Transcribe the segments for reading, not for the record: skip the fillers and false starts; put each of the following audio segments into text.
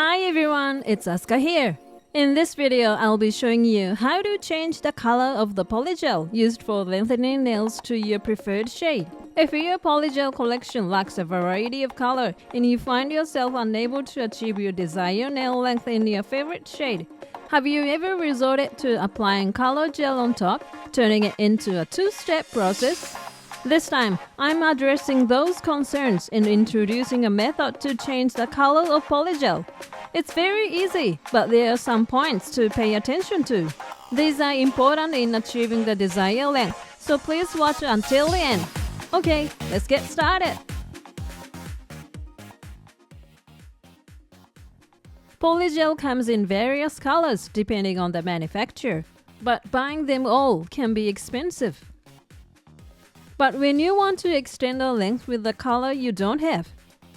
Hi everyone, it's Asuka here. In this video, I'll be showing you how to change the color of the polygel used for lengthening nails to your preferred shade. If your polygel collection lacks a variety of color and you find yourself unable to achieve your desired nail length in your favorite shade, have you ever resorted to applying color gel on top, turning it into a two-step process? This time, I'm addressing those concerns and introducing a method to change the color of polygel. It's very easy, but there are some points to pay attention to. These are important in achieving the desired length, so please watch until the end. Okay, let's get started. Polygel comes in various colors depending on the manufacturer, but buying them all can be expensive. But when you want to extend the length with the color you don't have,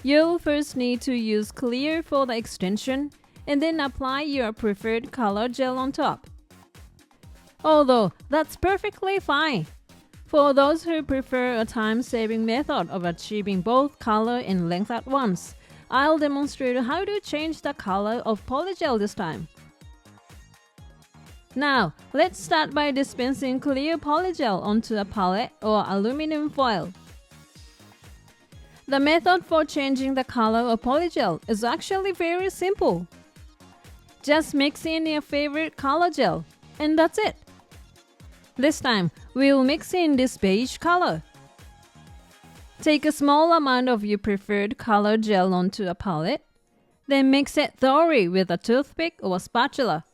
you'll first need to use clear for the extension and then apply your preferred color gel on top. Although that's perfectly fine. For those who prefer a time-saving method of achieving both color and length at once, I'll demonstrate how to change the color of polygel this time. Now, let's start by dispensing clear polygel onto a palette or aluminum foil. The method for changing the color of polygel is actually very simple. Just mix in your favorite color gel, and that's it. This time, we'll mix in this beige color. Take a small amount of your preferred color gel onto a palette, then mix it thoroughly with a toothpick or spatula.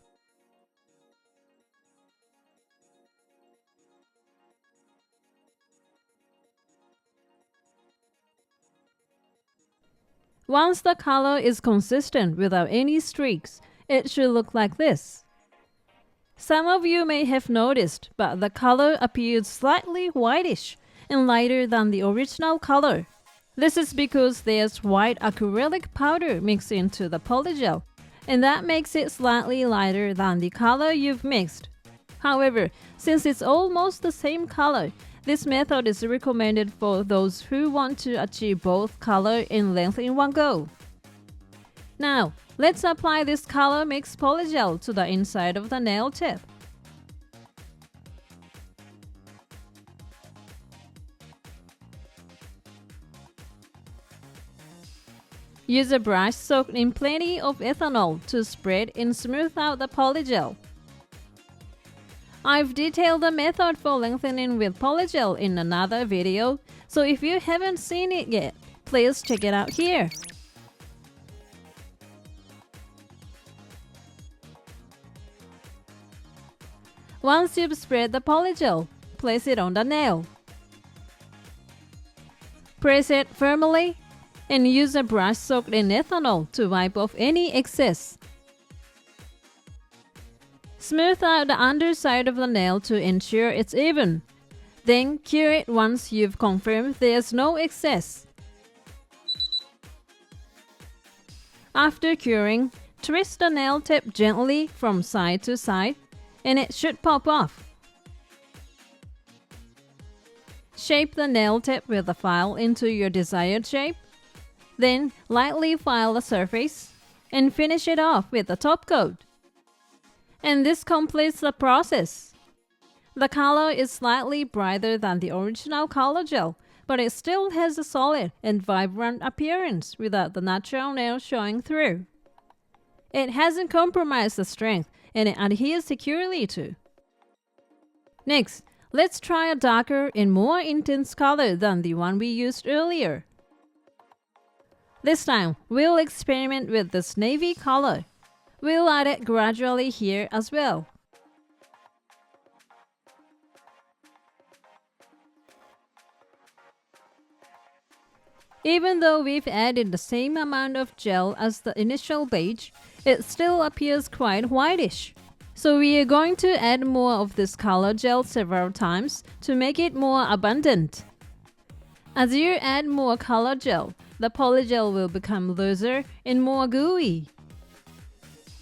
Once the color is consistent without any streaks, it should look like this. Some of you may have noticed, but the color appears slightly whitish and lighter than the original color. This is because there's white acrylic powder mixed into the polygel, and that makes it slightly lighter than the color you've mixed. However, since it's almost the same color, this method is recommended for those who want to achieve both color and length in one go. Now, let's apply this color mixed polygel to the inside of the nail tip. Use a brush soaked in plenty of ethanol to spread and smooth out the polygel. I've detailed the method for lengthening with polygel in another video, so if you haven't seen it yet, please check it out here. Once you've spread the polygel, place it on the nail. Press it firmly and use a brush soaked in ethanol to wipe off any excess. Smooth out the underside of the nail to ensure it's even. Then cure it once you've confirmed there's no excess. After curing, twist the nail tip gently from side to side, and it should pop off. Shape the nail tip with the file into your desired shape. Then lightly file the surface and finish it off with a top coat. And this completes the process. The color is slightly brighter than the original color gel, but it still has a solid and vibrant appearance without the natural nail showing through. It hasn't compromised the strength, and it adheres securely too. Next, let's try a darker and more intense color than the one we used earlier. This time, we'll experiment with this navy color. We'll add it gradually here as well. Even though we've added the same amount of gel as the initial beige, it still appears quite whitish. So we are going to add more of this color gel several times to make it more abundant. As you add more color gel, the polygel will become looser and more gooey.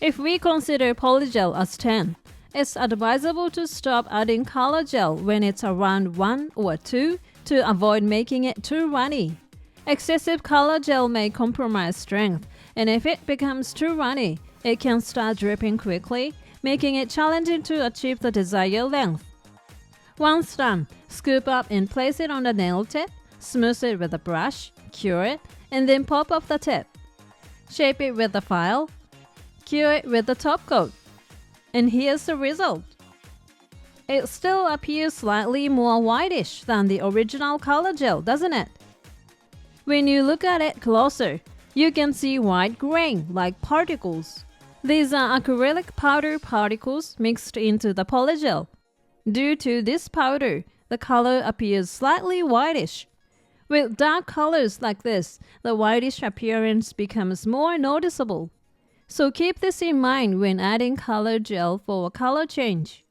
If we consider polygel as 10, it's advisable to stop adding color gel when it's around 1 or 2 to avoid making it too runny. Excessive color gel may compromise strength and if it becomes too runny, it can start dripping quickly, making it challenging to achieve the desired length. Once done, scoop up and place it on the nail tip, smooth it with a brush, cure it, and then pop off the tip. Shape it with the file, cure it with the top coat. And here's the result. It still appears slightly more whitish than the original color gel, doesn't it? When you look at it closer, you can see white grain like particles. These are acrylic powder particles mixed into the polygel. Due to this powder, the color appears slightly whitish. With dark colors like this, the whitish appearance becomes more noticeable. So keep this in mind when adding color gel for a color change.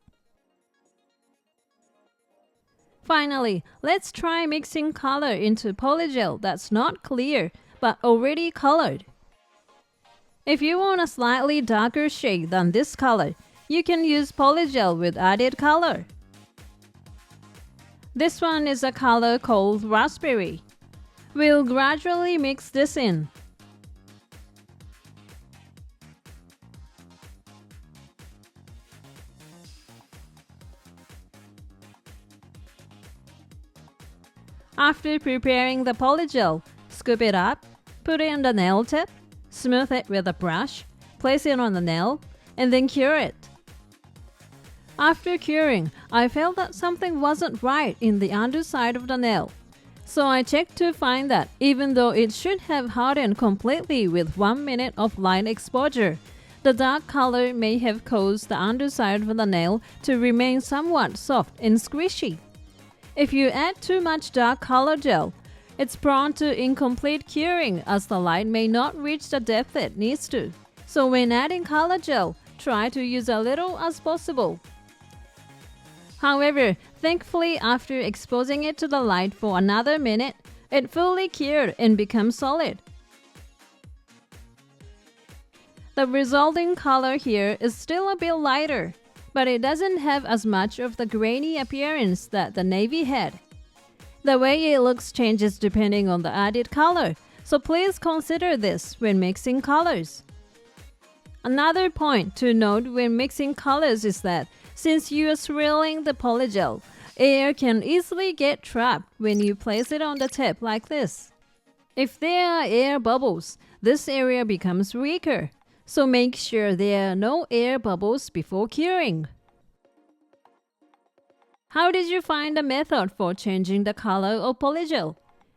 Finally, let's try mixing color into polygel that's not clear but already colored. If you want a slightly darker shade than this color, you can use polygel with added color. This one is a color called raspberry. We'll gradually mix this in. After preparing the polygel, scoop it up, put it on the nail tip, smooth it with a brush, place it on the nail, and then cure it. After curing, I felt that something wasn't right in the underside of the nail. So I checked to find that even though it should have hardened completely with 1 minute of light exposure, the dark color may have caused the underside of the nail to remain somewhat soft and squishy. If you add too much dark color gel, it's prone to incomplete curing as the light may not reach the depth it needs to. So when adding color gel, try to use as little as possible. However, thankfully after exposing it to the light for another minute, it fully cured and becomes solid. The resulting color here is still a bit lighter, but it doesn't have as much of the grainy appearance that the navy had. The way it looks changes depending on the added color, so please consider this when mixing colors. Another point to note when mixing colors is that since you are swirling the polygel, air can easily get trapped when you place it on the tip like this. If there are air bubbles, this area becomes weaker, so make sure there are no air bubbles before curing. How did you find the method for changing the color of polygel?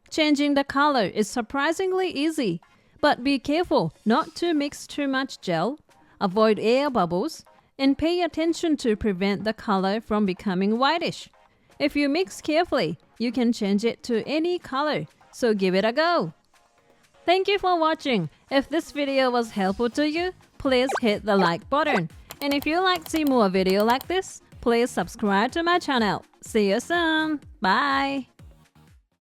Changing the color is surprisingly easy, but be careful not to mix too much gel, avoid air bubbles, and pay attention to prevent the color from becoming whitish. If you mix carefully, you can change it to any color, so give it a go. Thank you for watching. If this video was helpful to you, please hit the like button. And if you'd like to see more videos like this, please subscribe to my channel. See you soon. Bye.